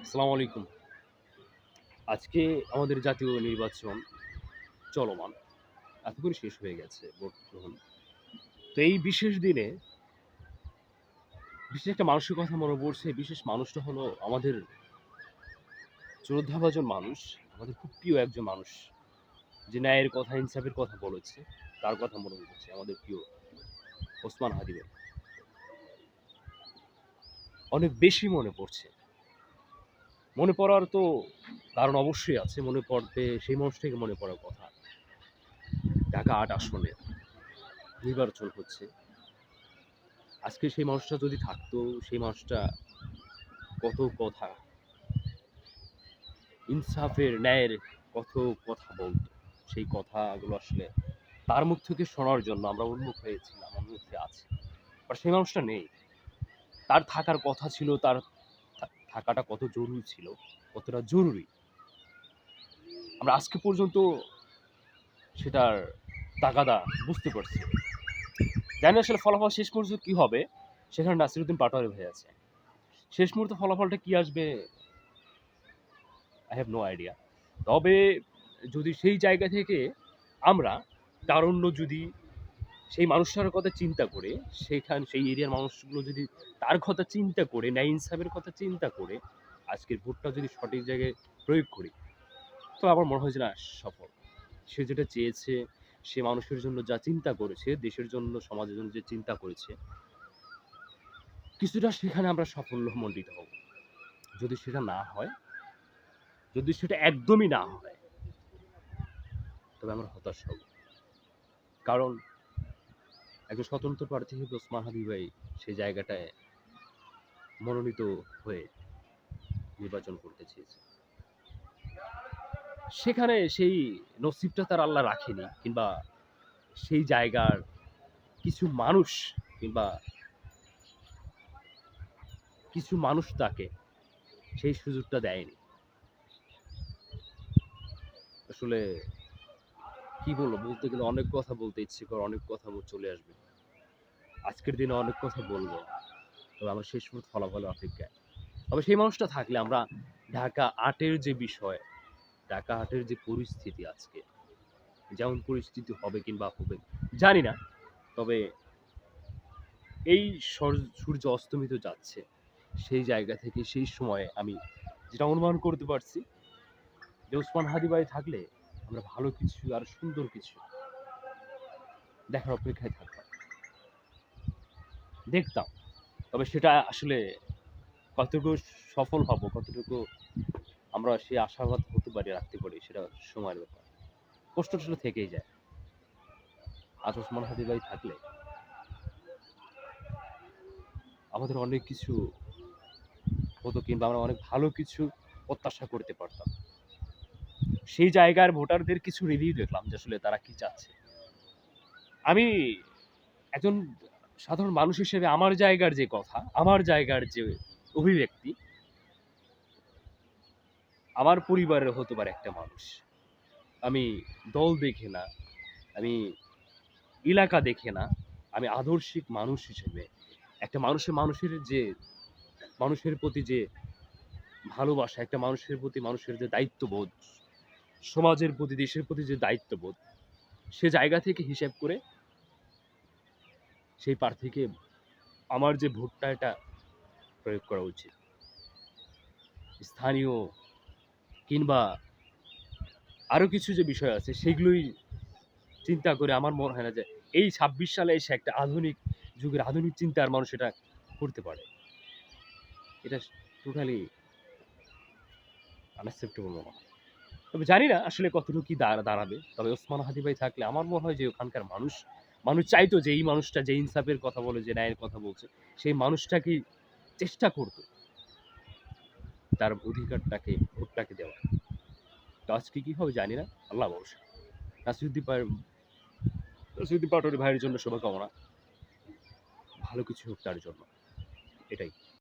আসসালামু আলাইকুম। আজকে আমাদের জাতীয় নির্বাচন চলমান। এতক্ষণে শেষ হয়ে গেছে ভোট গ্রহণ। তো এই বিশেষ দিনে বিশেষ একটা মানুষের কথা মনে পড়ছে। বিশেষ মানুষটা হলো আমাদের শ্রদ্ধাভাজন মানুষ, আমাদের খুব প্রিয় একজন মানুষ যে ন্যায়ের কথা, ইনসাফের কথা বলেছে। তার কথা মনে পড়ছে আমাদের প্রিয় ওসমান হাদি ভাই। অনেক বেশি মনে পড়ছে। মনে পড়ার তো কারণ অবশ্যই আছে। মনে পড়বে সেই মানুষটাকে মনে পড়ার কথা। ঢাকা ৮ আসনে নির্বাচন হচ্ছে। আজকে সেই মানুষটা যদি থাকতো, সেই মানুষটা কত কথা, ইনসাফের, ন্যায়ের কত কথা বলতো। সেই কথাগুলো আসলে তার মুখ থেকে শোনার জন্য আমরা উন্মুখ হয়েছিলাম, আমার মধ্যে আছে। বাট সেই মানুষটা নেই। তার থাকার কথা ছিল, তার থাকাটা কত জরুরি ছিল, কতটা জরুরি। আমরা আজকে পর্যন্ত সেটার তাগাদা বুঝতে পারছি। জানি আসলে ফলাফল শেষ পর্যন্ত কি হবে, সেখানে নাসিরুদ্দিন পাটোয়ারি ভাই আছে। শেষ মুহূর্তে ফলাফলটা কি আসবে আই হ্যাভ নো আইডিয়া। তবে যদি সেই জায়গা থেকে আমরা তারুণ্য যদি সেই মানুষটার কথা চিন্তা করে, সেই এরিয়ার মানুষগুলো যদি তার কথা চিন্তা করে, ন্যায় ইনসাফের কথা চিন্তা করে আজকের ভোটটা যদি সঠিক জায়গায় প্রয়োগ করি, তো আমার মনে হয় যে না, সফল। সে যেটা চেয়েছে, সে মানুষের জন্য যা চিন্তা করেছে, দেশের জন্য, সমাজের জন্য যে চিন্তা করেছে, কিছুটা সেখানে আমরা সাফল্যমণ্ডিত হব। যদি সেটা না হয়, যদি সেটা একদমই না হয়, তবে আমরা হতাশ হব। কারণ একজন স্বতন্ত্র প্রার্থী হিসেবে ওসমান হাদি ভাই সেই জায়গাটায় মনোনীত হয়ে নির্বাচন করতে চেয়েছে। সেখানে সেই নসিবটা তার আল্লাহ রাখেনি, কিংবা সেই জায়গার কিছু মানুষ কিংবা কিছু মানুষ তাকে সেই সুযোগটা দেয়নি। আসলে কি বলবো, বলতে গেলে অনেক কথা বলতে ইচ্ছে করে, অনেক কথা চলে আসবে। আজকের দিনে অনেক কথা বলবো, তবে আমার শেষ মুহূর্তে ফলাফলের অপেক্ষায়। তবে সেই মানুষটা থাকলে আমরা ঢাকা ৮-এর যে বিষয়, ঢাকা ৮-এর যে পরিস্থিতি আজকে, যেমন পরিস্থিতি হবে কিংবা হবে জানি না, তবে এই সূর্য অস্তমিত যাচ্ছে, সেই জায়গা থেকে সেই সময়ে আমি যেটা অনুমান করতে পারছি যে ওসমান হাদি ভাই থাকলে আমরা ভালো কিছু আর সুন্দর কিছু দেখার অপেক্ষায় থাকতাম, দেখতাম। তবে সেটা আসলে কতটুকু সফল হব, কতটুকু আমরা সেই আশাবাদ হতে পারি, রাখতে পারি, সেটা সময়ের ব্যাপার। কষ্ট আসলে থেকেই যায়। আজ ওসমান হাদি ভাই থাকলে আমাদের অনেক কিছু হতো, কিংবা আমরা অনেক ভালো কিছু প্রত্যাশা করতে পারতাম। সেই জায়গার ভোটারদের কিছু রিভিউ দেখলাম যে আসলে তারা কি চাচ্ছে। আমি একজন সাধারণ মানুষ হিসেবে আমার জায়গার যে কথা, আমার জায়গার যে অভিব্যক্তি, আমার পরিবারের হতে পারে একটা মানুষ। আমি দল দেখে না, আমি এলাকা দেখে না, আমি আদর্শিক মানুষ হিসেবে একটা মানুষের যে মানুষের প্রতি যে ভালোবাসা, একটা মানুষের প্রতি মানুষের যে দায়িত্ববোধ, সমাজের প্রতি, দেশের প্রতি যে দায়িত্ববোধ, সে জায়গা থেকে হিসেব করে সেই প্রার্থীকে আমার যে ভোটটা, এটা প্রয়োগ করা উচিত। স্থানীয় কিংবা আরো কিছু যে বিষয় আছে, সেগুলোই চিন্তা করে আমার মনে হয় না যে এই ২৬ সালে এসে একটা আধুনিক যুগের আধুনিক চিন্তার মানুষ এটা করতে পারে। এটা টোটালি আনএক্সেপ্টেবল মনে হয়। তবে জানি না আসলে কতটুকু কি দাঁড়াবে। তবে ওসমান হাদি ভাই থাকলে আমার মনে হয় যে ওখানকার মানুষ চাইতো যে এই মানুষটা যে ইনসাফের কথা বলে, যে ন্যায়ের কথা বলছে, সেই মানুষটাকে চেষ্টা করতো তার অধিকারটাকে, ভোটটাকে দেওয়া। তো আজকে কি হবে জানি না, আল্লাহ ভরসা। নাসিরুদ্দিন ভাই, নাসিরুদ্দিন পাটোয়ারি ভাইয়ের জন্য শুভকামনা, ভালো কিছু হোক তার জন্য, এটাই।